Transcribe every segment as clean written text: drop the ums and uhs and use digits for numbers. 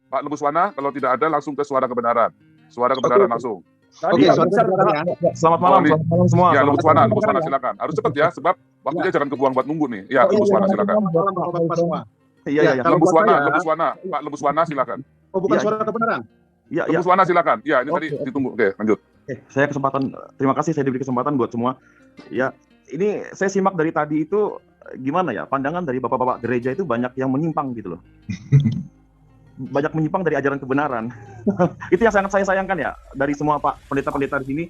Pak Lebuswana, kalau tidak ada langsung ke suara kebenaran. Suara kebenaran langsung. Oke, selamat malam semua. Ya, Lebuswana silakan. Harus cepat ya, sebab waktunya jangan kebuang buat nunggu nih. Ya, Lebuswana silakan. Iya. Lebuswana, Pak Lebuswana silakan. Oh, bukan suara kebenaran. Iya. Lebuswana silakan. Ya, ini tadi ditunggu. Oke, lanjut. Terima kasih saya diberi kesempatan buat semua. Ya, ini saya simak dari tadi itu gimana ya, pandangan dari bapak-bapak gereja itu banyak yang menyimpang gitu loh. Banyak menyimpang dari ajaran kebenaran. Itu yang sangat saya sayangkan ya, dari semua Pak pendeta-pendeta di sini.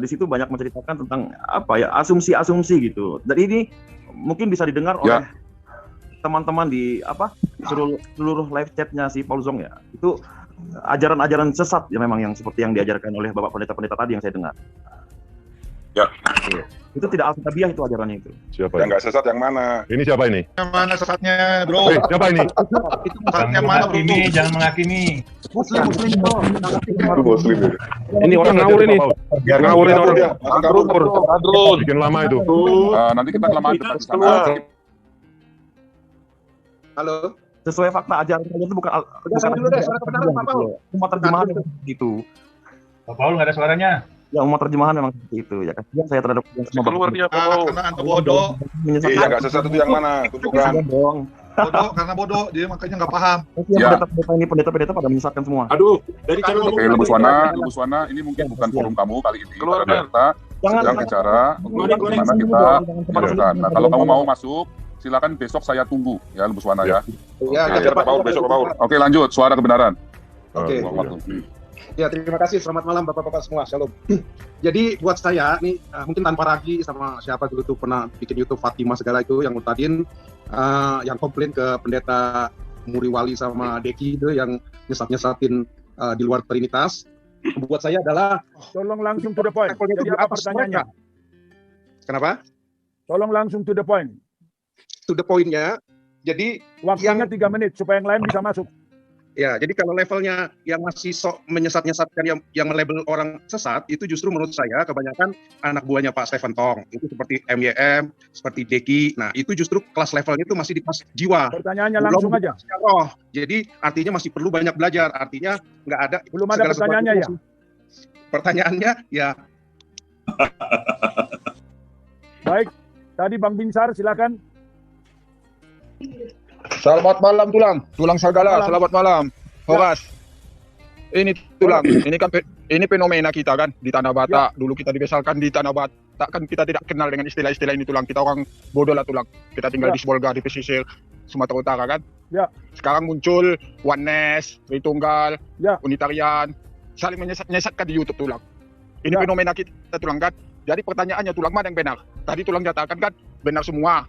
Di situ banyak menceritakan tentang apa ya, asumsi-asumsi gitu. Dan ini mungkin bisa didengar oleh teman-teman di seluruh live chatnya si Paul Zong ya. Itu ajaran-ajaran sesat ya memang, yang seperti yang diajarkan oleh bapak pendeta-pendeta tadi yang saya dengar. Ya. Itu tidak alkitabiah itu ajarannya itu. Siapa yang nggak sesat yang mana? Ini siapa ini? Yang mana sesatnya, bro? Siapa ini? Itu sesatnya mana, bro? Jangan menghakimi. Muslim. Itu Muslim. Ini orang ngawur ini. Biar ngawurin orang. Kadrun. Bikin lama itu. Nanti kita kelamaan debat di sana. Halo. Sesuai fakta ajaran kalian itu bukan dulu deh, suara kebenaran Pak Paul. Umat terjemahan gitu. Pak Paul nggak ada suaranya. Ya, umat terjemahan memang seperti itu ya. Kasihan saya terhadap semua Keluar dia, Paul. Karena anda bodoh. Iya, nggak sesat itu yang mana? Tunjukkan. Bodoh, karena bodoh, jadi makanya nggak paham. Pendeta-pendeta pada menyesatkan semua. Aduh, dari channel Oke, Lebuswana, ini mungkin bukan forum kamu kali ini. Keluar, Karena kita sedang bicara untuk bagaimana kita menyelesaikan. Nah, kalau kamu mau masuk, silakan besok saya tunggu ya, Lebuswana ya. Ya, Biar Pak Paul besok, Pak Paul. Oke, lanjut. Suara kebenaran. Oke. Ya, terima kasih. Selamat malam Bapak-bapak semua. Shalom. Jadi buat saya nih, mungkin tanpa ragu sama siapa dulu tuh pernah bikin YouTube Fatima segala itu yang mutadin, yang komplain ke pendeta Muriwali sama Deki itu yang nyesat-nyesatin di luar Trinitas. Buat saya adalah tolong langsung to the point. Jadi apa pertanyaannya? Kenapa? Tolong langsung to the point. To the point-nya. Jadi waktunya 3 menit supaya yang lain bisa masuk. Ya, jadi kalau levelnya yang masih sok menyesat-nyesatkan yang melabel orang sesat, itu justru menurut saya kebanyakan anak buahnya Pak Stephen Tong. Itu seperti MYM, seperti Deki. Nah, itu justru kelas levelnya itu masih di kelas jiwa. Pertanyaannya langsung aja. Roh. Jadi artinya masih perlu banyak belajar. Artinya nggak ada. Belum ada pertanyaannya ya? Pertanyaannya ya. Baik, tadi Bang Binsar silakan. Selamat malam Tulang Sagala. Selamat malam Horas. Ini Tulang, ini fenomena kita kan di Tanah Batak. Dulu kita dibesarkan di Tanah Batak kan, kita tidak kenal dengan istilah-istilah ini Tulang. Kita orang bodoh lah Tulang. Kita tinggal di Sibolga, di pesisir Sumatera Utara kan. Sekarang muncul Oneness, Tritunggal, Unitarian, saling menyesatkan di YouTube Tulang. Ini fenomena kita Tulang kan. Jadi pertanyaannya Tulang, mana yang benar? Tadi Tulang nyatakan kan benar semua.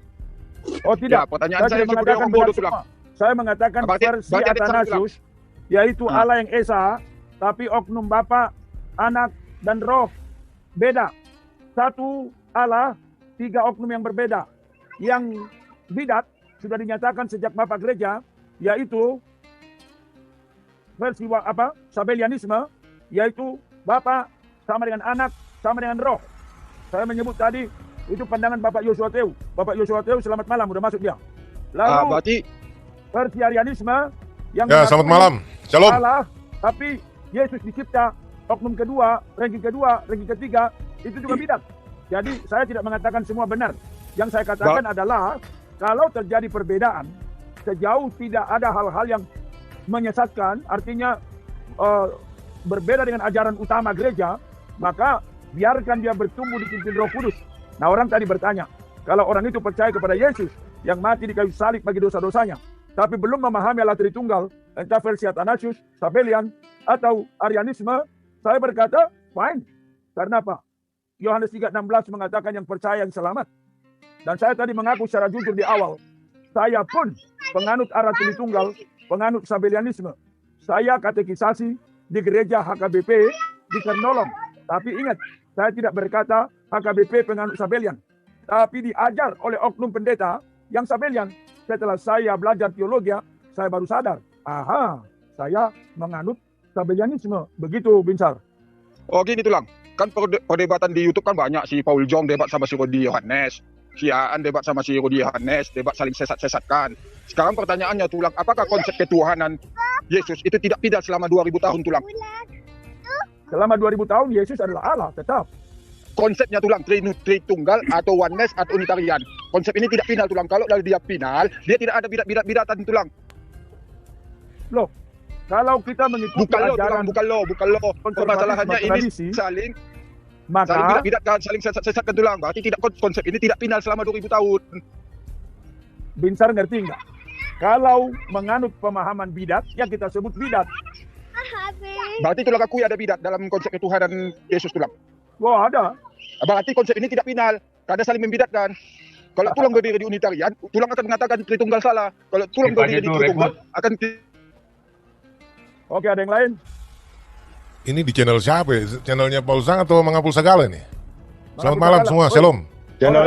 Oh tidak, pertanyaan saya sebagai orang bodoh Tulang. Saya mengatakan versi Athanasius, yaitu Allah yang Esa, tapi oknum Bapa, Anak, dan Roh beda. Satu Allah, 3 oknum yang berbeda. Yang bidat sudah dinyatakan sejak Bapak Gereja, yaitu versi Sabellianisme, yaitu Bapa sama dengan Anak, sama dengan Roh. Saya menyebut tadi itu pandangan Bapak Yosua Teu. Bapak Yosua Teu selamat malam, udah masuk dia. Lalu berarti versi Arianisme yang selamat malam. Shalom. Allah, tapi Yesus dicipta, oknum kedua, ranking ketiga, itu juga bidat. Jadi saya tidak mengatakan semua benar. Yang saya katakan adalah kalau terjadi perbedaan, sejauh tidak ada hal-hal yang menyesatkan, artinya berbeda dengan ajaran utama gereja, maka biarkan dia bertumbuh di pimpin Roh Kudus. Nah, orang tadi bertanya, kalau orang itu percaya kepada Yesus yang mati di kayu salib bagi dosa-dosanya, tapi belum memahami Allah Tritunggal, entah versi Athanasius, Sabellian, atau Arianisme, saya berkata, fine. Karena apa? Yohanes 3:16 mengatakan yang percaya yang selamat. Dan saya tadi mengaku secara jujur di awal, saya pun penganut arah Tritunggal, penganut Sabellianisme. Saya katekisasi di gereja HKBP di Kernolong. Tapi ingat, saya tidak berkata HKBP penganut Sabellian, tapi diajar oleh oknum pendeta yang Sabellian. Setelah saya belajar teologi, saya baru sadar, saya menganut Sabellianisme. Begitu, Binsar. Oh gini Tulang, kan perdebatan di YouTube kan banyak. Si Paul Jong debat sama si Rudi Yohanes, si Aan debat sama si Rudi Yohanes, debat saling sesat-sesatkan. Sekarang pertanyaannya Tulang, apakah konsep ketuhanan Yesus itu tidak final selama 2000 tahun tulang. Selama 2000 tahun Yesus adalah Allah tetap. Konsepnya tulang Tritunggal atau oneness atau Unitarian. Konsep ini tidak final tulang. Kalau dia final, dia tidak ada bidat-bidatan tulang. Loh, kalau kita mengikuti Bukan lo, ajaran bukan lo. Permasalahannya ini tradisi, saling maka bidat-bidatkan, saling sesat-sesatkan tulang. Berarti tidak konsep ini tidak final selama 2000 tahun. Binsar ngerti nggak? Kalau menganut pemahaman bidat, yang kita sebut bidat. Berarti tulang akui ada bidat dalam konsep Tuhan Yesus tulang. Wah, ada. Berarti konsep ini tidak final karena saling membidatkan. Kalau tulang berdiri di Unitarian, tulang akan mengatakan Tritunggal salah. Kalau tulang berdiri di Tritunggal akan. Oke, ada yang lain? Ini di channel siapa ya? Channelnya Paul Sang atau Mangapul Sagala nih? Selamat malam semua, Shalom. Channel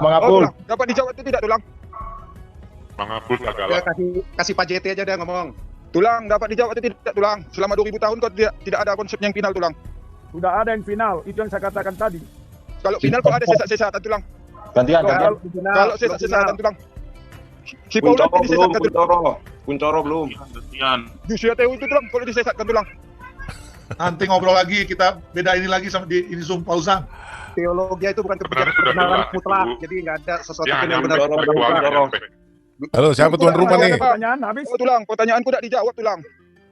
Mangapul. Dapat dijawab itu tidak tulang? Mangapul Ya, Sagala. kasih Pak JT aja deh ngomong. Tulang dapat dijawab itu tidak tulang? Selama 2000 tahun kok tidak ada konsep yang final tulang. Sudah ada yang final, itu yang saya katakan tadi. Kalau final kok ada sesat-sesatan tulang. Gantian. Kalau sesat-sesatan tulang. Si Paul ini disesatkan tulang. Kuncoro belum. Joshua Tewu itu tulang kalau disesatkan tulang. Nanti ngobrol lagi, kita beda ini lagi sama di ini Zoom Pausang. Teologi itu bukan Sebenarnya sudah kebenaran jelas, mutlak, Bu. jadi nggak ada sesuatu Dia pun hanya yang benar. ritualnya nyampe. Halo, siapa tuan rumah nih? Pertanyaan habis. Oh, tulang, pertanyaanku tidak dijawab tulang.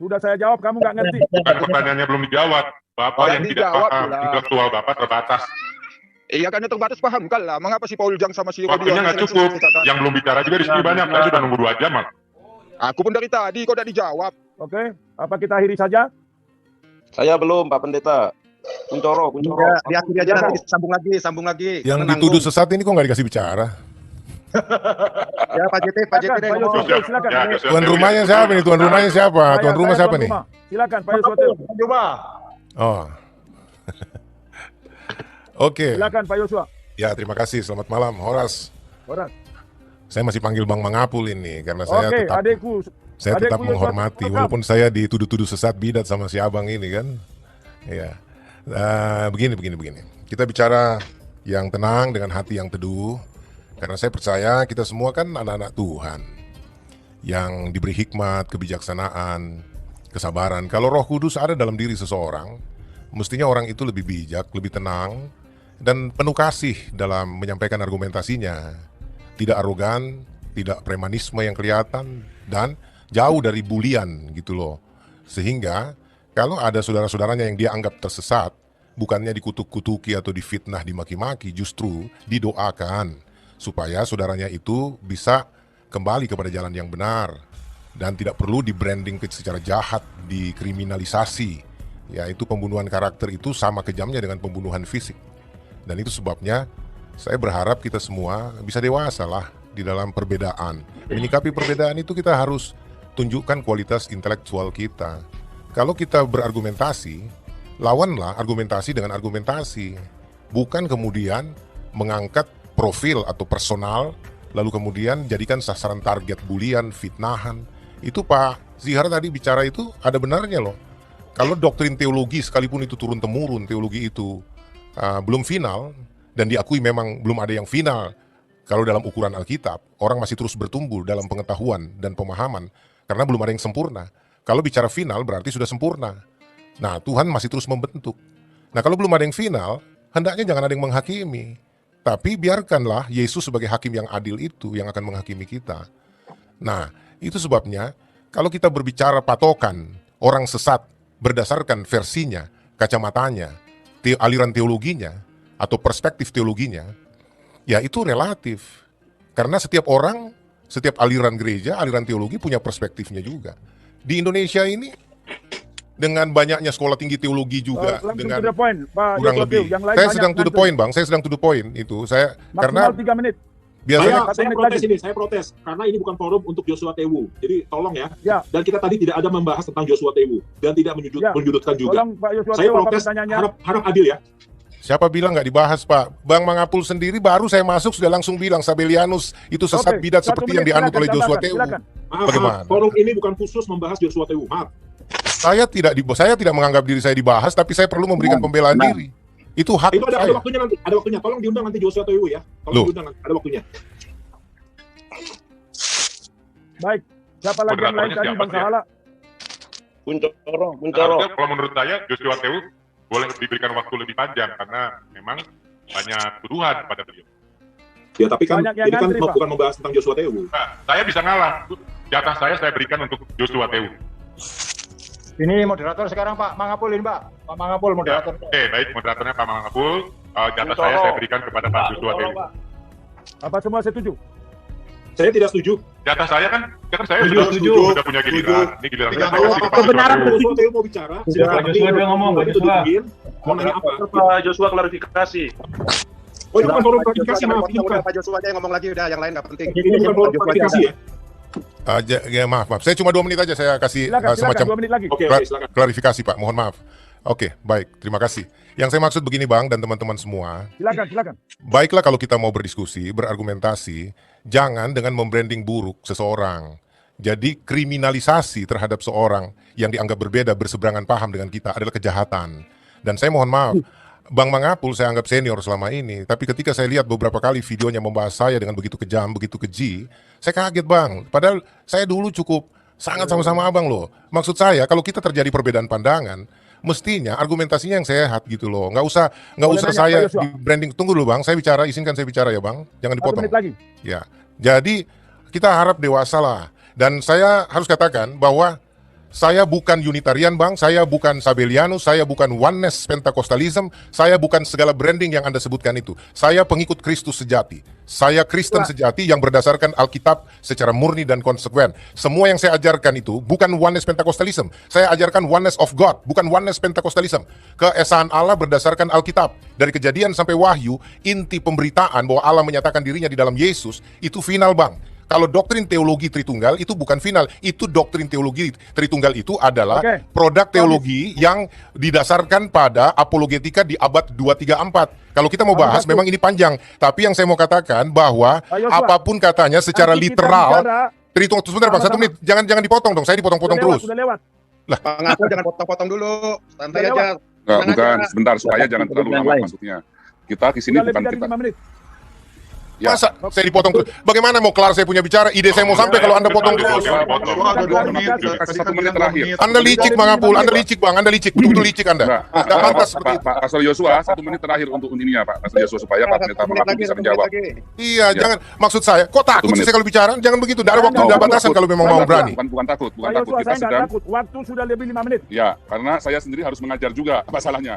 Sudah saya jawab, kamu nggak ngerti. Bukan pertanyaannya belum dijawab. Bapak yang tidak dijawab paham, pula. intelektual Bapak terbatas. Iya karena terbatas paham kan lah. Mengapa si Paul Jang sama si Waktunya Rodion nggak cukup. Yang belum bicara juga di sini banyak. Saya sudah nunggu 2 jam. Mas. Aku pun dari tadi kok tidak dijawab. Oke, apa kita akhiri saja? Saya belum, Pak Pendeta. Kuncoro. Ya, diakhiri aja nanti sambung lagi. Yang Karena dituduh nanggung. sesat ini kok nggak dikasih bicara? Ya Pak JT deh Pak ngomong. Yosua, silakan. Ya, Joshua Tuan Tewu. rumahnya siapa nih? Tuan rumahnya siapa? Tuan rumah siapa nih? Silakan, Pak Yosua. Oh. Oke. Silakan, Pak Yosua. Ya, terima kasih. Selamat malam, Horas. Horas. Saya masih panggil Bang Mangapul ini karena saya Oke, tetap adikku. saya tetap Adikku yang menghormati satu- walaupun saya dituduh-tuduh sesat bidat sama si abang ini kan. Ya. Begini. Kita bicara yang tenang dengan hati yang teduh karena saya percaya kita semua kan anak-anak Tuhan yang diberi hikmat, kebijaksanaan, kesabaran. Kalau Roh Kudus ada dalam diri seseorang, mestinya orang itu lebih bijak, lebih tenang dan penuh kasih dalam menyampaikan argumentasinya. Tidak arogan, tidak premanisme yang kelihatan, dan jauh dari bulian gitu loh. Sehingga kalau ada saudara-saudaranya yang dia anggap tersesat, bukannya dikutuk-kutuki atau difitnah, dimaki-maki, justru didoakan supaya saudaranya itu bisa kembali kepada jalan yang benar dan tidak perlu di-branding secara jahat, dikriminalisasi. Yaitu pembunuhan karakter itu sama kejamnya dengan pembunuhan fisik. Dan itu sebabnya saya berharap kita semua bisa dewasa lah di dalam perbedaan. Menyikapi perbedaan itu kita harus tunjukkan kualitas intelektual kita. Kalau kita berargumentasi, lawanlah argumentasi dengan argumentasi. Bukan kemudian mengangkat profil atau personal, lalu kemudian jadikan sasaran target bulian, fitnahan. Itu Pak Zihar tadi bicara itu ada benarnya loh. Kalau doktrin teologi sekalipun itu turun-temurun, teologi itu belum final, dan diakui memang belum ada yang final. Kalau dalam ukuran Alkitab, orang masih terus bertumbuh dalam pengetahuan dan pemahaman karena belum ada yang sempurna. Kalau bicara final berarti sudah sempurna. Nah, Tuhan masih terus membentuk. Nah, kalau belum ada yang final, hendaknya jangan ada yang menghakimi. Tapi biarkanlah Yesus sebagai hakim yang adil itu yang akan menghakimi kita. Nah, itu sebabnya kalau kita berbicara patokan orang sesat berdasarkan versinya, kacamatanya, aliran teologinya, atau perspektif teologinya, ya itu relatif. Karena setiap orang, setiap aliran gereja, aliran teologi punya perspektifnya juga. Di Indonesia ini, dengan banyaknya sekolah tinggi teologi juga, Langsung dengan to the point, Pak kurang Yosua. lebih. Yang lain Saya banyak sedang to the ngantri. point, Bang. Saya sedang to the point itu. Saya karena Maksimal 3 menit. biasanya Satu Saya menit protes lagi. ini, saya protes karena ini bukan forum untuk Joshua Tewu. Jadi tolong ya. Ya. Dan kita tadi tidak ada membahas tentang Joshua Tewu dan tidak Ya. menyudutkan juga. Tolong Pak Yosua, Saya apa protes, pertanyaannya? harap adil ya. siapa bilang nggak dibahas, Pak? Bang Mangapul sendiri baru saya masuk sudah langsung bilang Sabellianus itu sesat Oke, bidat 1 seperti yang menit, dianut silakan, oleh Joshua tambahkan, Tewu. silakan. Maaf, Bagaimana? forum ini bukan khusus membahas Joshua Tewu. Maaf. Saya tidak menganggap diri saya dibahas, tapi saya perlu memberikan pembelaan diri. Itu hak Itu ada saya. waktunya nanti. Ada waktunya. Tolong diundang nanti Joshua Tewu ya. Loh. Tolong diundang nanti. Ada waktunya. Baik. Siapa lagi yang lain Moderatornya tadi, siapa Bang dia? Sahala? Harusnya kalau menurut saya Joshua Tewu boleh diberikan waktu lebih panjang karena memang banyak tuduhan pada beliau. Ya tapi kan Banyak yang ini kan ngantri, Pak. bukan membahas tentang Joshua Tewu. Nah, saya bisa ngalah. Jatah saya berikan untuk Joshua Tewu. Ini moderator sekarang Pak Mangapul ini Pak. Pak Mangapul moderator. Oke, baik, moderatornya Pak Mangapul. Jatah saya berikan kepada Pak Joshua Tewu. Apa semua setuju? Saya tidak setuju. Jatah saya kan saya Setuju. sudah punya giliran. Ini giliran saya Kalau kasih ke Pak kebenaran Joshua Tewu. Joshua Tewu mau bicara, silakan. Joshua dia ngomong, Pak Joshua. Mau nanya apa? Pak Joshua klarifikasi. Oh, itu bukan forum klarifikasi, maaf. Ini bukan. Pak Joshua aja yang ngomong lagi, udah yang lain nggak penting. Ini bukan forum klarifikasi ya? Ya, maaf. Saya cuma 2 menit aja saya kasih Silakan, semacam 2 menit lagi. Oke, silakan. klarifikasi Pak. Mohon maaf. Oke, baik. Terima kasih. Yang saya maksud begini Bang dan teman-teman semua. Silakan. Baiklah kalau kita mau berdiskusi, berargumentasi, jangan dengan membranding buruk seseorang. Jadi kriminalisasi terhadap seorang yang dianggap berbeda, berseberangan paham dengan kita adalah kejahatan. Dan saya mohon maaf, Bang Mangapul saya anggap senior selama ini, tapi ketika saya lihat beberapa kali videonya membahas saya dengan begitu kejam, begitu keji, saya kaget Bang. Padahal saya dulu cukup sangat sama-sama Abang loh. Maksud saya kalau kita terjadi perbedaan pandangan, mestinya argumentasinya yang sehat gitu loh. Nggak usah nanya, saya Pak Joshua. di branding. Tunggu dulu Bang, saya bicara, izinkan saya bicara ya Bang. Jangan 1 dipotong. menit lagi. Ya, jadi kita harap dewasa lah. Dan saya harus katakan bahwa saya bukan Unitarian Bang, saya bukan Sabellianus, saya bukan Oneness Pentecostalism, saya bukan segala branding yang Anda sebutkan itu. Saya pengikut Kristus sejati. Saya Kristen sejati yang berdasarkan Alkitab secara murni dan konsekuen. Semua yang saya ajarkan itu bukan Oneness Pentecostalism. Saya ajarkan Oneness of God, bukan Oneness Pentecostalism. Keesaan Allah berdasarkan Alkitab. Dari Kejadian sampai Wahyu, inti pemberitaan bahwa Allah menyatakan dirinya di dalam Yesus, itu final Bang. Kalau doktrin teologi Tritunggal itu bukan final, itu doktrin teologi Tritunggal itu adalah produk teologi yang didasarkan pada apologetika di abad 234. Kalau kita mau bahas memang ini panjang, tapi yang saya mau katakan bahwa apapun katanya secara literal, Tritunggal sebentar Bang, 1 menit, jangan dipotong dong, saya dipotong-potong terus. Sudah lewat. Lah, Mangapul jangan potong-potong dulu, santai aja. Enggak, bukan, sebentar supaya jangan terlalu lama maksudnya. Kita di sini Sudah bukan lebih dari kita. 5 menit. Ya. Masa saya dipotong terus? Bagaimana mau kelar saya punya bicara? Ide saya mau sampai kalau Anda potong terus. Kasih 1 menit terakhir. Anda licik Mangapul, Anda licik Bang, Anda licik, betul-betul licik Anda. Tidak pantas seperti itu. Pak Pastor Yosua, 1 menit terakhir untuk ininya Pak Pastor Yosua supaya Pak Pendeta Mangapul bisa menjawab. Iya, jangan, maksud saya, kok takut sih saya kalau bicara? Jangan begitu, tidak ada waktu, tidak ada batasan kalau memang mau berani. Bukan takut, Pak takut. Joshua, Kita saya nggak sedang, takut. Waktu sudah lebih 5 menit. ya, karena saya sendiri harus mengajar juga masalahnya.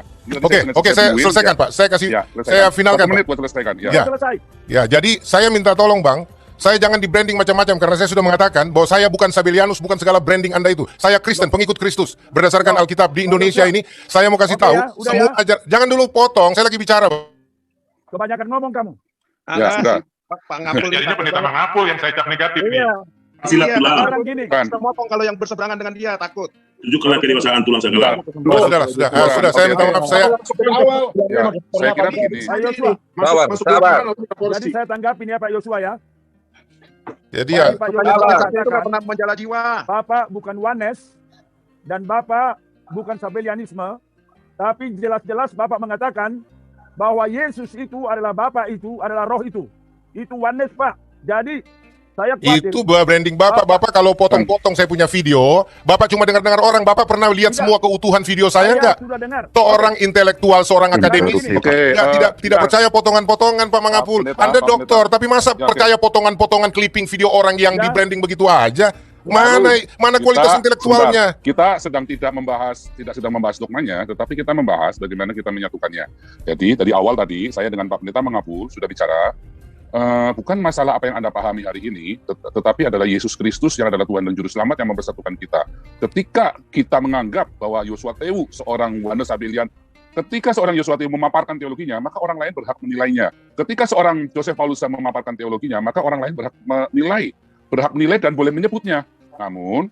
Oke, saya selesaikan Pak. Saya kasih, saya finalkan 1 menit Pak. buat selesaikan. Ya. Selesai. Ya, jadi saya minta tolong Bang, saya jangan di branding macam-macam karena saya sudah mengatakan bahwa saya bukan Sabellianus, bukan segala branding Anda itu. Saya Kristen, pengikut Kristus. Berdasarkan Alkitab di Indonesia ini, saya mau kasih tahu semua jangan dulu potong, saya lagi bicara. Kebanyakan ngomong kamu. Ya, sudah. Pak Mangapul. Jadinya Pendeta Mangapul yang saya cap negatif nih. Silat tulang. Sekarang gini. Kita motong kalau yang berseberangan dengan dia takut. Tunjukkanlah kedewasaan tulang segala. Sudah, saya minta maaf, saya Ya, saya kira begini. Pak Joshua. Sabar. Jadi saya tanggapin ya Pak Joshua ya. jadi ya Pak Joshua Itu katakan, pernah menjala jiwa. Bapak bukan Oneness dan Bapak bukan Sabellianisme, tapi jelas-jelas Bapak mengatakan bahwa Yesus itu adalah Bapak itu adalah Roh itu. Itu Oneness Pak. Jadi saya khawatir. itu branding Bapak kalau potong-potong saya punya video, Bapak cuma dengar-dengar orang, Bapak pernah lihat semua keutuhan video saya enggak? Sudah dengar. Seorang intelektual, seorang akademisi, tidak percaya potongan-potongan Pak Mangapul. Anda dokter, tapi masa percaya potongan-potongan clipping video orang yang di branding begitu aja? Mana kualitas intelektualnya? Kita sedang tidak sedang membahas dogmanya, tetapi kita membahas bagaimana kita menyatukannya. Jadi dari awal tadi saya dengan Pak Pendeta Mangapul sudah bicara. Bukan masalah apa yang Anda pahami hari ini, tetapi adalah Yesus Kristus yang adalah Tuhan dan Juru Selamat yang mempersatukan kita. Ketika kita menganggap bahwa Joshua Tewu seorang Oneness Sabellian, ketika seorang Joshua Tewu memaparkan teologinya, maka orang lain berhak menilainya. Ketika seorang Joseph Paulus memaparkan teologinya, maka orang lain berhak menilai dan boleh menyebutnya. Namun,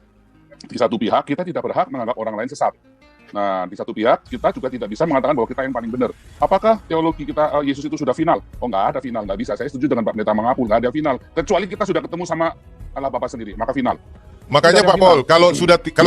di satu pihak kita tidak berhak menganggap orang lain sesat. Nah, di satu pihak kita juga tidak bisa mengatakan bahwa kita yang paling benar. Apakah teologi kita Yesus itu sudah final? Oh, nggak ada final, nggak bisa. Saya setuju dengan Pak Pendeta Mangapul, nggak ada final. Kecuali kita sudah ketemu sama Allah Bapa sendiri, maka final. Makanya Pak Pol, kalau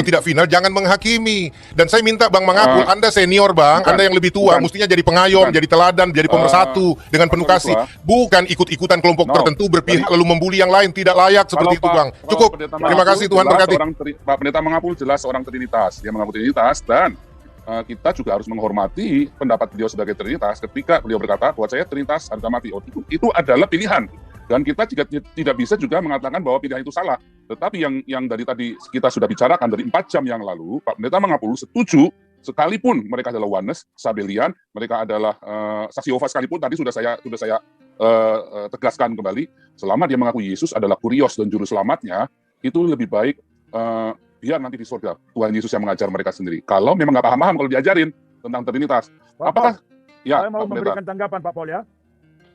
tidak final jangan menghakimi. Dan saya minta Bang Mangapul, Anda senior Bang, Anda yang lebih tua, mestinya jadi pengayom, jadi teladan, jadi pemersatu dengan penuh kasih. Bukan ikut-ikutan kelompok tertentu berpihak lalu membuli yang lain, tidak layak seperti itu Bang. Cukup. Terima kasih, Tuhan berkati. Pak Pendeta Mangapul jelas seorang Trinitas, dia mengaku Trinitas, dan kita juga harus menghormati pendapat beliau sebagai Trinitas ketika beliau berkata buat saya Trinitas harga mati. Itu adalah pilihan. Dan kita tidak bisa juga mengatakan bahwa pilihan itu salah. Tetapi yang dari tadi kita sudah bicarakan dari 4 jam yang lalu, Pak Pendeta Mangapul setuju, sekalipun mereka adalah Oneness, Sabellian, mereka adalah saksi Yehova sekalipun, tadi sudah saya tegaskan kembali, selama dia mengaku Yesus adalah Kurios dan Juru Selamatnya, itu lebih baik biar nanti di surga Tuhan Yesus yang mengajar mereka sendiri. Kalau memang nggak paham kalau diajarin tentang Trinitas. Apakah? Ya, saya mau memberikan tanggapan Pak Pol ya.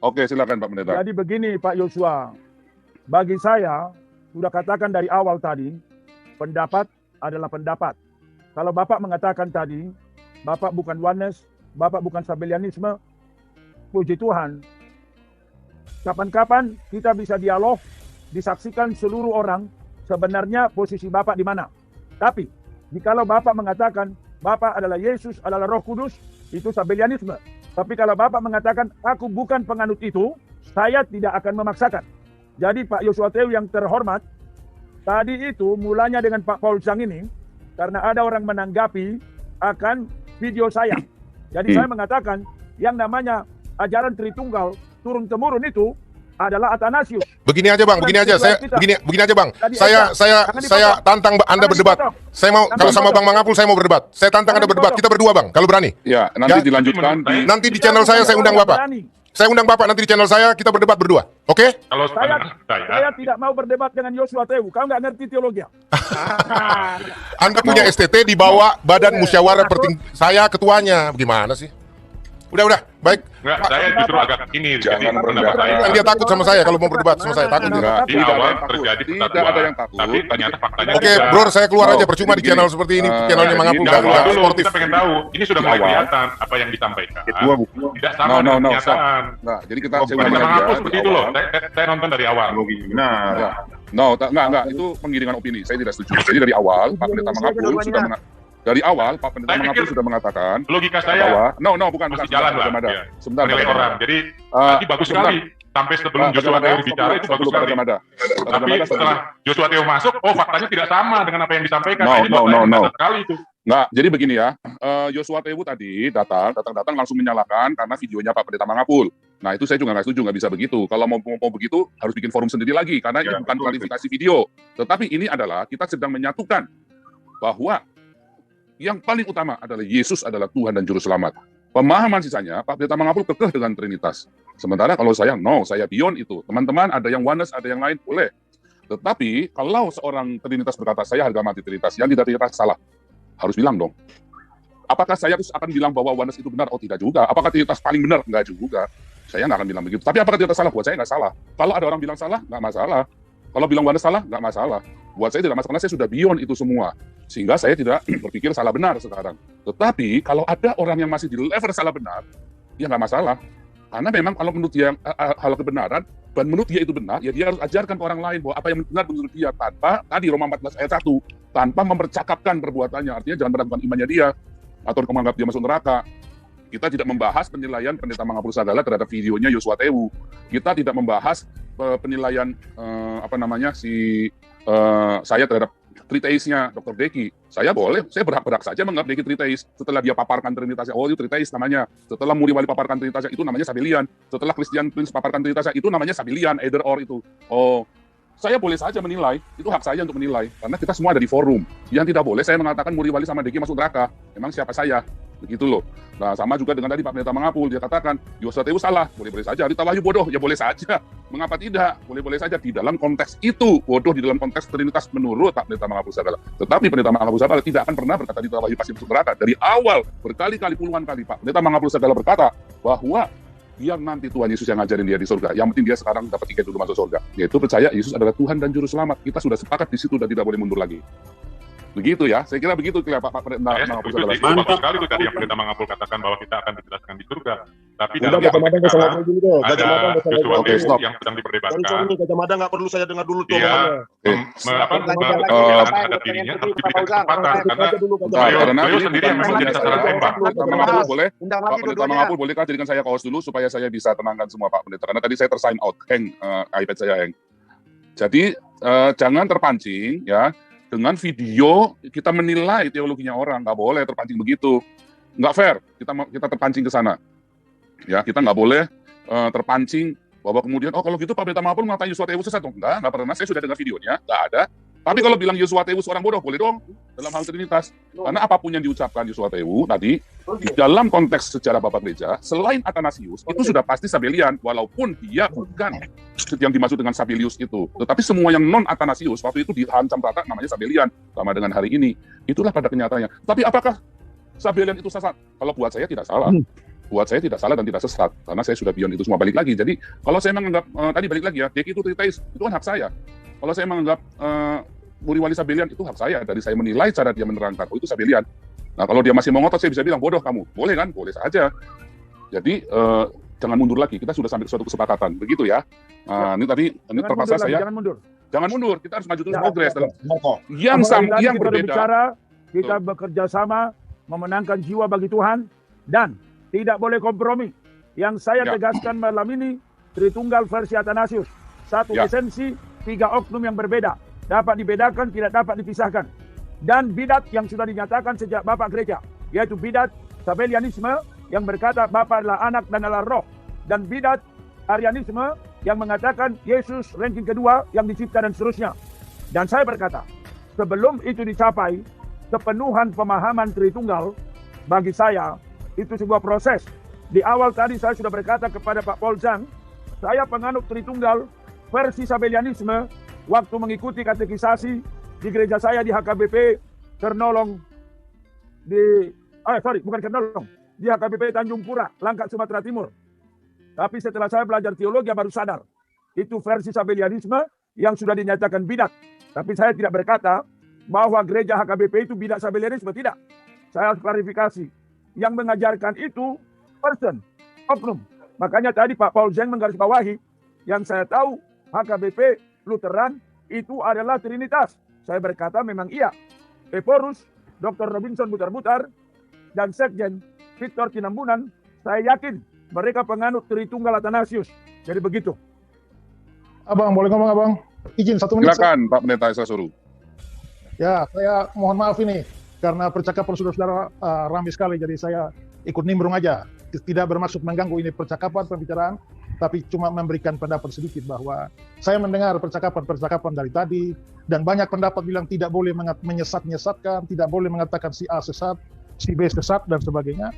Oke, silakan Pak Pendeta. Jadi begini Pak Yosua, bagi saya, sudah katakan dari awal tadi, pendapat adalah pendapat. Kalau Bapak mengatakan tadi, Bapak bukan Oneness, Bapak bukan Sabellianisme, puji Tuhan. Kapan-kapan kita bisa dialog, disaksikan seluruh orang, sebenarnya posisi Bapak di mana. Tapi, jikalau Bapak mengatakan, Bapak adalah Yesus, adalah Roh Kudus, itu Sabellianisme. Tapi kalau Bapak mengatakan, aku bukan penganut itu, saya tidak akan memaksakan. Jadi Pak Yosua Tewu yang terhormat, tadi itu mulanya dengan Pak Paul Zhang ini, karena ada orang menanggapi akan video saya. Jadi saya mengatakan, yang namanya ajaran Tritunggal turun-temurun itu adalah Athanasius. Begini aja Bang, begini aja Bang. Saya tantang Anda berdebat. Saya mau kalau sama Bang Mangapul saya mau berdebat. Saya tantang Anda berdebat. Kita berdua Bang, kalau berani. Ya, nanti dilanjutkan nanti di channel saya undang Bapak. Saya undang Bapak nanti di channel saya, kita berdebat berdua. Oke? Kalau saya tidak mau berdebat dengan Yosua Tewu. Kau nggak ngerti teologi. Anda punya STT di bawah Badan Musyawarah saya ketuanya. Gimana sih? Udah, baik. Enggak, saya justru agak ini. Jadi pendapat saya. Kan dia takut sama saya kalau mau berdebat sama saya, takut dia. Di awal terjadi persatuan, tapi ternyata faktanya. Oke, bro, saya keluar aja percuma di channel seperti ini, channelnya Mangapul nggak sportif. Kita pengen tahu, ini sudah mulai kelihatan apa yang disampaikan. Tidak sama dengan kenyataan. Nah, jadi kita Mangapul seperti itu loh. Saya nonton dari awal. Enggak, itu penggiringan opini. Saya tidak setuju. Jadi dari awal Pak Pendeta Mangapul sudah mengatakan logika saya bahwa bukan jalan lah. Sebentar, orang. Jadi tadi bagus sekali. Sampai sebelum Joshua Tewu bicara itu bagus sekali. Tapi setelah Joshua Tewu masuk, faktanya tidak sama dengan apa yang disampaikan. Sekali itu. Nggak, jadi begini ya. Joshua Tewu tadi datang langsung menyalahkan karena videonya Pak Pendeta Mangapul. Nah itu saya juga nggak setuju, nggak bisa begitu. Kalau mau begitu harus bikin forum sendiri lagi karena ini bukan klarifikasi video. Tetapi ini adalah kita sedang menyatukan bahwa yang paling utama adalah Yesus adalah Tuhan dan Juru Selamat. Pemahaman sisanya, Pak Pendeta Mangapul kekeh dengan Trinitas. Sementara kalau saya, saya beyond itu. Teman-teman, ada yang Oneness, ada yang lain, boleh. Tetapi, kalau seorang Trinitas berkata, saya harga mati Trinitas, yang tidak Trinitas salah. Harus bilang dong. Apakah saya terus akan bilang bahwa Oneness itu benar? Oh, tidak juga. Apakah Trinitas paling benar? Enggak juga. Saya nggak akan bilang begitu. Tapi apakah Trinitas salah? Buat saya nggak salah. Kalau ada orang bilang salah, nggak masalah. Kalau bilang Oneness salah, nggak masalah. Buat saya tidak masalah, karena saya sudah beyond itu semua. Sehingga saya tidak berpikir salah benar sekarang. Tetapi kalau ada orang yang masih di level salah benar, ya nggak masalah. Karena memang kalau menurut dia hal kebenaran, dan menurut dia itu benar, ya dia harus ajarkan ke orang lain bahwa apa yang benar menurut dia, tanpa, tadi Roma 14 ayat 1, tanpa mempercakapkan perbuatannya. Artinya jangan meragukan imannya dia, atau menganggap dia masuk neraka. Kita tidak membahas penilaian Pendeta Mangapul Sagala terhadap videonya Joshua Tewu. Kita tidak membahas penilaian saya terhadap Triteisnya Dr. Deki. Saya berhak saja menganggap Deki Triteis. Setelah dia paparkan Trinitasnya, itu Triteis namanya. Setelah Muri Wali paparkan Trinitasnya, itu namanya Sabellian. Setelah Christian Prince paparkan Trinitasnya, itu namanya Sabellian, either or itu. Saya boleh saja menilai, itu hak saya untuk menilai. Karena kita semua ada di forum. Yang tidak boleh saya mengatakan Muri Wali sama Deki masuk neraka. Memang siapa saya? Begitu loh. Nah, sama juga dengan tadi Pak Pendeta Mangapul, dia katakan, Joshua Tewu salah, boleh-boleh saja. Rita Wahyu bodoh, ya boleh saja. Mengapa tidak? Boleh-boleh saja. Di dalam konteks itu, bodoh di dalam konteks Trinitas menurut Pak Pendeta Mangapul Sagala. Tetapi Pendeta Mangapul Sagala tidak akan pernah berkata Rita Wahyu pasti masuk neraka. Dari awal, berkali-kali, puluhan kali Pak Pendeta Mangapul Sagala berkata bahwa biar nanti Tuhan Yesus yang ngajarin dia di surga. Yang penting dia sekarang dapat tiket dulu masuk surga. Yaitu percaya Yesus adalah Tuhan dan Juru Selamat. Kita sudah sepakat di situ dan tidak boleh mundur lagi. Begitu ya, saya kira begitu Pak Pendeta Mangapul. Bagus sekali itu tadi yang Pendeta Mangapul katakan bahwa kita akan dijelaskan di surga. Tapi Udah, dalam Kacamata nggak usah ngobrol dulu deh. ada Kacamata nggak usah Joshua ngobrol. Oke, Tewu stop. yang sedang Sorry, diperdebatkan. nih, Kacamata nggak perlu saya dengar dulu tuh Dia omongannya. pembelaan terhadap dirinya harus diberikan kesempatan karena Aja dulu, Bentar, Kacamata. karena beliau ini sendiri yang memang jadi sasaran tembak. Pendeta Mangapul boleh? Undang Pak lagi Pendeta dua-duanya. Mangapul bolehkah jadikan saya host dulu supaya saya bisa tenangkan semua Pak Pendeta, karena tadi saya tersign out, hang iPad saya hang. Jadi jangan terpancing ya dengan video kita menilai teologinya orang, nggak boleh terpancing begitu, nggak fair. Kita terpancing ke sana, ya kita nggak boleh terpancing bahwa kemudian kalau gitu Pak Pendeta Mangapul ngatain Joshua Tewu sesat. Nggak pernah. Saya sudah dengar videonya, nggak ada. Tapi kalau bilang Joshua Tewu seorang bodoh, boleh dong dalam hal Trinitas. Karena apapun yang diucapkan Joshua Tewu tadi, di dalam konteks sejarah Bapak Gereja, selain Athanasius, itu sudah pasti Sabellian, walaupun dia bukan yang dimaksud dengan Sabellius itu. Tetapi semua yang non-Athanasius, waktu itu dihancam rata namanya Sabellian, sama dengan hari ini. Itulah pada kenyataannya. Tapi apakah Sabellian itu sesat? Kalau buat saya tidak salah. Buat saya tidak salah dan tidak sesat, karena saya sudah beyond itu semua. Balik lagi, jadi kalau saya menganggap, tadi balik lagi ya, Deki itu Triteis, itu kan hak saya. Kalau saya menganggap Muri Wali Sabellian, itu hak saya. Dari saya menilai cara dia menerangkan, itu Sabellian. Nah, kalau dia masih mau ngotot, saya bisa bilang, bodoh kamu. Boleh kan? Boleh saja. Jadi, jangan mundur lagi. Kita sudah sampai ke suatu kesepakatan. Begitu ya. Ini tadi, ini terpaksa saya. Jangan mundur. Kita harus maju terus progres. Yang berbeda. Kita bekerja sama, memenangkan jiwa bagi Tuhan, dan tidak boleh kompromi. Yang saya tegaskan malam ini, Tritunggal versi Athanasius. Satu esensi, 3 oknum yang berbeda. Dapat dibedakan, tidak dapat dipisahkan. Dan bidat yang sudah dinyatakan sejak Bapak Gereja, yaitu bidat Sabellianisme yang berkata Bapa adalah anak dan adalah roh. Dan bidat Arianisme yang mengatakan Yesus ranking kedua yang dicipta dan seterusnya. Dan saya berkata, sebelum itu dicapai, kepenuhan pemahaman Tritunggal, bagi saya, itu sebuah proses. Di awal tadi saya sudah berkata kepada Pak Paul Zhang, saya penganut Tritunggal versi Sabellianisme waktu mengikuti katekisasi di gereja saya di HKBP Kernolong di HKBP Tanjung Pura, Langkat, Sumatera Timur. Tapi setelah saya belajar teologi baru sadar itu versi Sabellianisme yang sudah dinyatakan bidat. Tapi saya tidak berkata bahwa gereja HKBP itu bidat Sabellianisme, tidak. Saya harus klarifikasi. Yang mengajarkan itu person, oknum. Makanya tadi Pak Paul Zhang menggarisbawahi, yang saya tahu HKBP Lutheran itu adalah Trinitas. Saya berkata memang iya. Eporus, Dr. Robinson Butar-Butar, dan Sekjen Victor Tinambunan, saya yakin mereka penganut Tritunggal Athanasius. Jadi begitu. Abang, boleh ngomong Abang? Izin 1 menit. Silakan Pak Pendeta saya suruh. Ya, saya mohon maaf ini. Karena percakapan saudara-saudara ramai sekali, jadi saya ikut nimbrung aja. Tidak bermaksud mengganggu ini percakapan, pembicaraan, tapi cuma memberikan pendapat sedikit bahwa saya mendengar percakapan dari tadi, dan banyak pendapat bilang tidak boleh menyesat-nyesatkan, tidak boleh mengatakan si A sesat, si B sesat, dan sebagainya.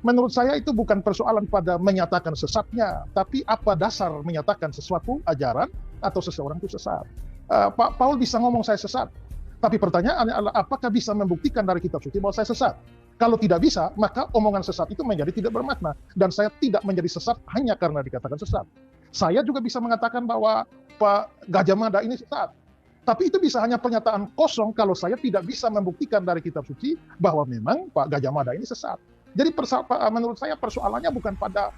Menurut saya itu bukan persoalan pada menyatakan sesatnya, tapi apa dasar menyatakan sesuatu ajaran atau seseorang itu sesat. Pak Paul bisa ngomong saya sesat, tapi pertanyaannya adalah apakah bisa membuktikan dari kitab suci bahwa saya sesat? Kalau tidak bisa, maka omongan sesat itu menjadi tidak bermakna. Dan saya tidak menjadi sesat hanya karena dikatakan sesat. Saya juga bisa mengatakan bahwa Pak Gajah Mada ini sesat. Tapi itu bisa hanya pernyataan kosong kalau saya tidak bisa membuktikan dari kitab suci bahwa memang Pak Gajah Mada ini sesat. Jadi menurut saya persoalannya bukan pada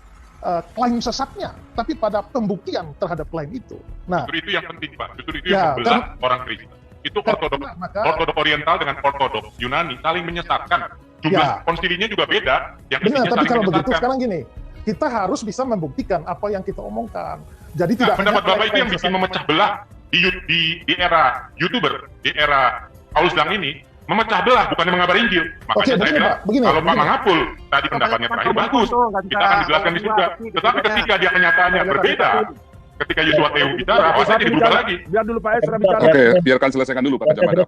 klaim sesatnya, tapi pada pembuktian terhadap klaim itu. Nah, justru itu yang penting Pak. Justru itu yang membelah orang Kristen. Itu ortodok Oriental dengan ortodok Yunani saling menyesatkan. Jumlah konsilinya juga beda. Benar, tapi kalau begitu sekarang gini, kita harus bisa membuktikan apa yang kita omongkan. Jadi tidak pendapat Bapak itu yang bikin memecah belah di era YouTuber, di era Paul Zhang ini, memecah belah bukan mengabar Injil. Makanya saya bilang, kalau Pak Mangapul tadi pendapatnya terakhir bagus, kita akan dijelaskan di surga. Tetapi ketika dia kenyataannya berbeda, ketika Joshua Tewu bicara, saya jadi berubah lagi. Biar dulu Pak Esra bicara. Oke, biarkan selesaikan dulu Pak Gajah Mada.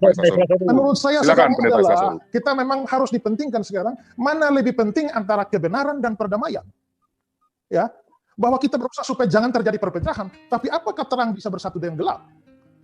Menurut saya sekarang adalah kita memang harus dipentingkan sekarang mana lebih penting antara kebenaran dan perdamaian. Ya, bahwa kita berusaha supaya jangan terjadi perpecahan, tapi apakah terang bisa bersatu dengan gelap?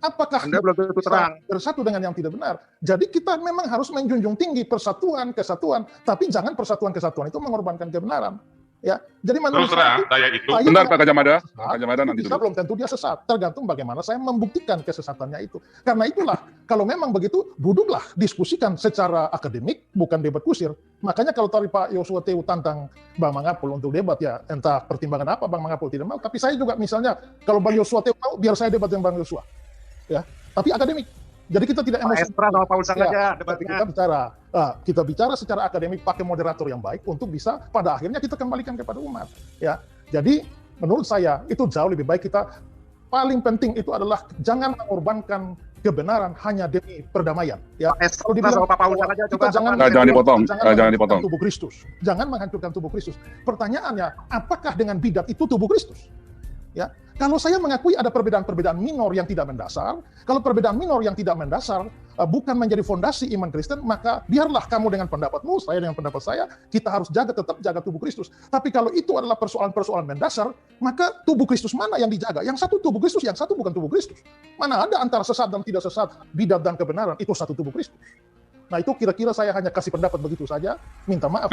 Apakah Anda belum tentu terang bersatu dengan yang tidak benar? Jadi kita memang harus menjunjung tinggi persatuan, kesatuan, tapi jangan persatuan-kesatuan itu mengorbankan kebenaran. Ya, jadi menurut saya itu benar Pak Gajah Mada nanti bisa belum tentu dia sesat, tergantung bagaimana saya membuktikan kesesatannya itu. Karena itulah Kalau memang begitu, duduklah, diskusikan secara akademik, bukan debat kusir. Makanya kalau tadi Pak Joshua Tewu tantang Bang Mangapul untuk debat, ya entah pertimbangan apa Bang Mangapul tidak mau. Tapi saya juga misalnya, kalau Bang Joshua Tewu mau, biar saya debat dengan Bang Joshua. Ya, tapi akademik. Jadi kita tidak emosi. Estra sama Paul Sang aja debatnya. Kita bicara secara akademik, pakai moderator yang baik untuk bisa pada akhirnya kita kembalikan kepada umat. Ya, jadi menurut saya itu jauh lebih baik. Kita paling penting itu adalah jangan mengorbankan kebenaran hanya demi perdamaian. Ya, kalau dibilang kita jangan dipotong. Tubuh Kristus, jangan menghancurkan tubuh Kristus. Pertanyaannya, apakah dengan bidat itu tubuh Kristus? Ya, kalau saya mengakui ada perbedaan-perbedaan minor yang tidak mendasar, kalau perbedaan minor yang tidak mendasar bukan menjadi fondasi iman Kristen, maka biarlah kamu dengan pendapatmu, saya dengan pendapat saya, kita harus tetap jaga tubuh Kristus. Tapi kalau itu adalah persoalan-persoalan mendasar, maka tubuh Kristus mana yang dijaga? Yang satu tubuh Kristus, yang satu bukan tubuh Kristus. Mana ada antara sesat dan tidak sesat, bidat dan kebenaran, itu satu tubuh Kristus. Nah itu kira-kira saya hanya kasih pendapat begitu saja. Minta maaf.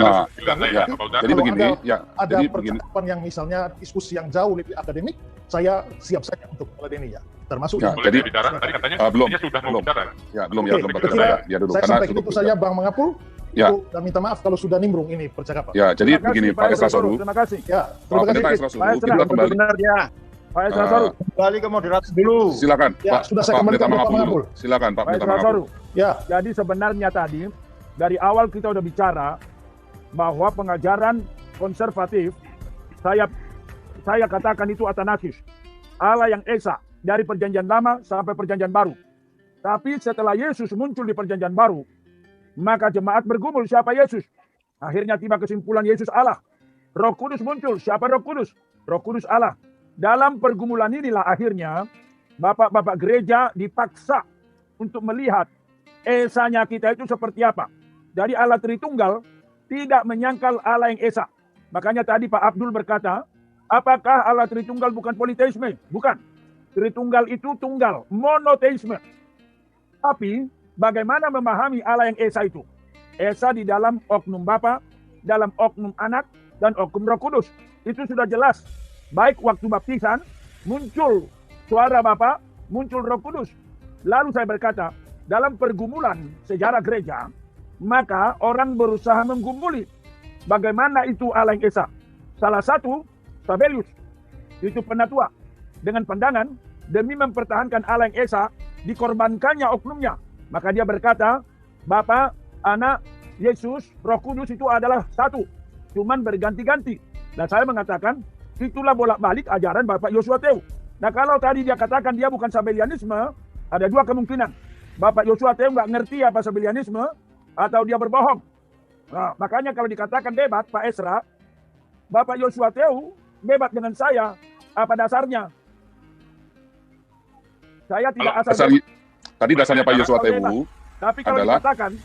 Jadi begini, ada percakapan yang misalnya diskusi yang jauh lebih akademik, saya siap saja untuk meladeni ya. Termasuk. Jadi tadi katanya belum sudah mau bicara. Ya belum bicara. Ya dulu. Saya sampaikan itu saja Bang Mangapul. Ya. Dan minta maaf kalau sudah nimbrung ini percakapan. Ya, jadi begini Pak Esra Soru. Terima kasih. Ya, terima kasih. Pak Esra Soru, kita kembali. Pak Esra Soru, kembali ke moderator dulu. Silakan, ya, Pak. Sudah saya kembali ke Pak Mangapul. Silakan, Pak Esra Soru. Ya. Jadi sebenarnya tadi dari awal kita udah bicara bahwa pengajaran konservatif saya katakan itu Athanasius, Allah yang Esa dari perjanjian lama sampai perjanjian baru. Tapi setelah Yesus muncul di perjanjian baru, maka jemaat bergumul siapa Yesus. Akhirnya tiba kesimpulan Yesus Allah. Roh Kudus muncul, siapa Roh Kudus? Roh Kudus Allah. Dalam pergumulan inilah akhirnya bapak-bapak gereja dipaksa untuk melihat Esanya kita itu seperti apa. Dari Allah Tritunggal tidak menyangkal Allah yang Esa. Makanya tadi Pak Abdul berkata, apakah Allah Tritunggal bukan politeisme? Bukan. Tritunggal itu tunggal, monoteisme. Tapi bagaimana memahami Allah yang Esa itu? Esa di dalam oknum Bapa, dalam oknum Anak, dan oknum Roh Kudus. Itu sudah jelas. Baik waktu baptisan, muncul suara Bapa, muncul Roh Kudus. Lalu saya berkata, dalam pergumulan sejarah gereja, maka orang berusaha menggumuli bagaimana itu Allah yang Esa. Salah satu, Sabelius, itu penatua dengan pandangan demi mempertahankan Allah yang Esa, dikorbankannya oknumnya. Maka dia berkata, Bapa, Anak, Yesus, Roh Kudus itu adalah satu, cuman berganti-ganti. Dan saya mengatakan, itulah bolak-balik ajaran Bapak Joshua Tewu. Nah kalau tadi dia katakan dia bukan Sabelianisme, ada dua kemungkinan. Bapak Joshua Tewu nggak ngerti apa Sabelianisme, atau dia berbohong. Nah, makanya kalau dikatakan debat, Pak Esra, Bapak Joshua Tewu debat dengan saya, apa dasarnya? Saya tidak asal tadi dasarnya Pak Joshua Tewu. Tapi kalau dikatakan,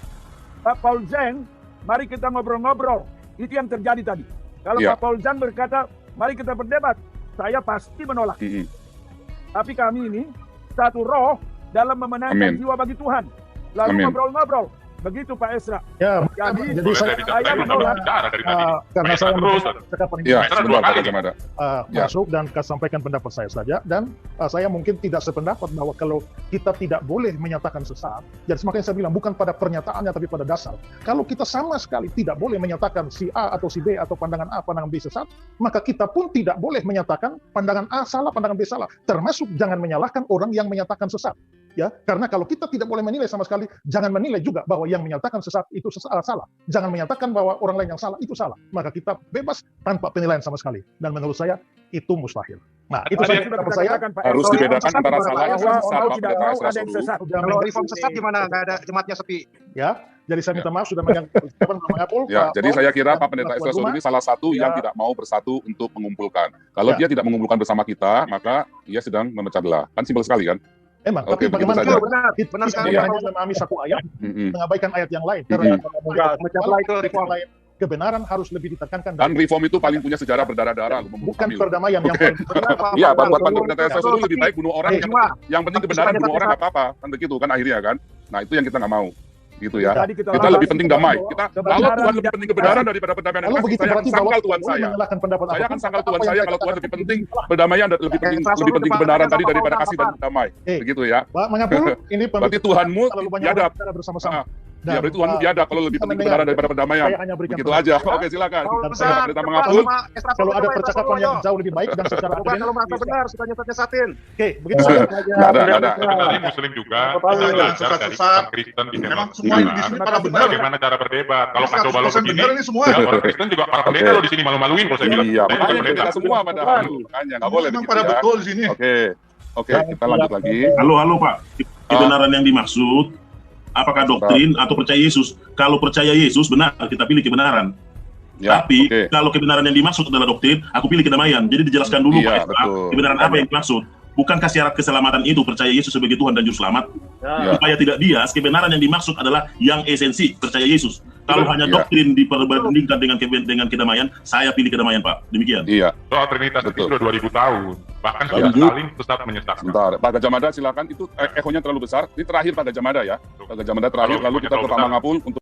Pak Paul Zeng, mari kita ngobrol-ngobrol. Itu yang terjadi tadi. Kalau Pak Paul Zeng berkata, mari kita berdebat, saya pasti menolak. Tapi kami ini satu roh dalam memenangkan jiwa bagi Tuhan. Lalu ngobrol-ngobrol. Begitu Pak Esra. Ya, jadi saya menolak karena saya masuk dan sampaikan pendapat saya saja, dan saya mungkin tidak sependapat bahwa kalau kita tidak boleh menyatakan sesat. Jadi makanya saya bilang bukan pada pernyataannya tapi pada dasar. Kalau kita sama sekali tidak boleh menyatakan si A atau si B atau pandangan A, pandangan B sesat, maka kita pun tidak boleh menyatakan pandangan A salah, pandangan B salah. Termasuk jangan menyalahkan orang yang menyatakan sesat. Ya, karena kalau kita tidak boleh menilai sama sekali, jangan menilai juga bahwa yang menyatakan sesat itu salah. Jangan menyatakan bahwa orang lain yang salah itu salah. Maka kita bebas tanpa penilaian sama sekali. Dan menurut saya itu mustahil. Nah, itu saja pendapat saya. Harus dibedakan antara salah dan sesat. Tidak mau ada yang sesat. Kalau reform sesat gimana? Nggak ada jemaatnya sepi. Ya, jadi saya minta maaf sudah menyampaikan mengapul. Ya, jadi saya kira Pak Pendeta Esra Soru ini salah satu yang tidak mau bersatu untuk mengumpulkan. Kalau dia tidak mengumpulkan bersama kita, maka dia sedang memecah belah. Kan simpel sekali kan? Emang, tapi bagaimana benar sekali hanya memahami satu ayat, mengabaikan ayat yang lain. Karena kebenaran harus lebih ditekankan. Dan reform itu paling punya sejarah berdarah-darah. Bukan perdamaian yang paling. Iya, buat Pendeta Esra Soru lebih baik bunuh orang. Yang penting kebenaran, bunuh orang nggak apa-apa. Kan begitu kan akhirnya kan. Nah itu yang kita nggak mau. gitu ya. Tadi Kita lebih penting damai. Kita kalau Tuhan lebih penting kebenaran Iya. daripada perdamaian dan Kalau kasih, begitu saya akan berarti sangkal bahwa Tuhan boleh saya. menyalahkan pendapat Saya akan apapun, sangkal Tuhan apa yang saya saya kalau Tuhan katakan lebih tadi. penting perdamaian dan lebih penting kebenaran tadi daripada kasih dan damai. Begitu ya. Pak Mangapul, ini Berarti Tuhanmu terlalu banyak biadab. bicara bersama-sama. Ya, berarti Tuhanmu biadab kalau lebih kita penting mendengar. kebenaran daripada perdamaian. Saya hanya berikan Begitu pendapat. aja. Oke, silakan. Dan Ustaz, saya Pendeta Mangapul. kalau ada percakapan yang jauh lebih baik dan secara Coba kalau merasa benar, suka nyesat-nyesatin. Oke, begitu saja. Nggak ada. Tadi Muslim juga Jangan belajar dari sesat-sesat. Kristen di Memang tema semua di sini para benar. bagaimana cara berdebat. Kalau kacau balau 100% begini, benar ini semua. ya, orang Kristen juga para pendeta loh di sini malu-maluin kalau saya bilang. Iya, Saya bukan makanya pendeta. kita semua padahal. Makanya nggak boleh Memang begitu pada ya. betul di sini. Oke, kita lanjut lagi. Halo Pak. Kebenaran yang dimaksud apakah doktrin atau percaya Yesus? Kalau percaya Yesus benar, kita pilih kebenaran. Ya, Tapi oke. kalau kebenaran yang dimaksud adalah doktrin, aku pilih kedamaian. Jadi dijelaskan dulu Iya, Pak Esra, betul. kebenaran apa yang dimaksud. Bukankah syarat keselamatan itu percaya Yesus sebagai Tuhan dan Juru Selamat? Ya. Supaya tidak bias, kebenaran yang dimaksud adalah yang esensi, percaya Yesus. Kalau hanya Iya. doktrin diperbandingkan dengan kedamaian, saya pilih kedamaian Pak. Demikian. Iya. Soal Trinitas itu Betul. sudah 2000 tahun. Bahkan sudah Lanjut. saling sesat menyesatkan. Sebentar, Pak Gajah Mada silakan. Itu ehonya terlalu besar. Ini terakhir Pak Gajah Mada ya. Pak Gajah Mada terakhir, Kalau lalu kita ke terlalu Pak besar. Mangapul untuk